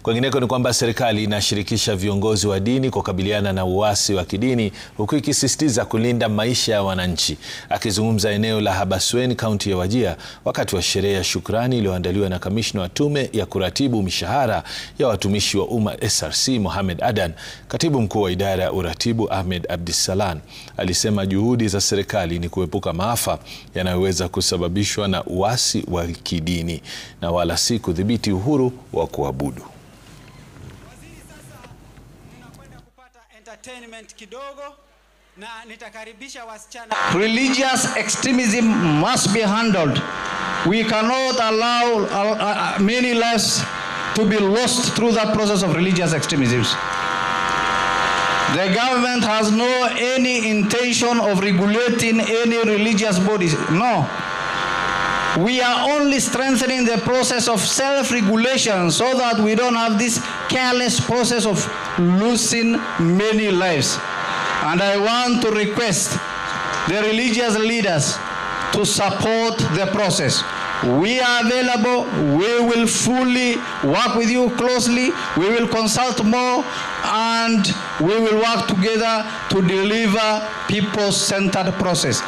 Kwingineko ni kwamba serikali inashirikisha viongozi wa dini kukabiliana na uasi wa kidini huku ikisisitiza kulinda maisha ya wananchi. Akizungumza eneo la Habaswein, kaunti ya Wajir, wakati wa sherehe ya shukrani iliyoandaliwa na kamishna wa tume ya kuratibu mishahara ya watumishi wa umma SRC Mohamed Adan, katibu mkuu wa idara ya uratibu Ahmed Abdissalam alisema juhudi za serikali ni kuepuka maafa yanayoweza kusababishwa na uasi wa kidini na wala si kudhibiti uhuru wa kuabudu. Religious extremism must be handled. We cannot allow many lives to be lost through that process of religious extremism. The government has no any intention of regulating any religious bodies. No. We are only strengthening the process of self-regulation so that we don't have this careless process of losing many lives. And I want to request the religious leaders to support the process. We are available. We will fully work with you closely. We will consult more and we will work together to deliver people-centered process.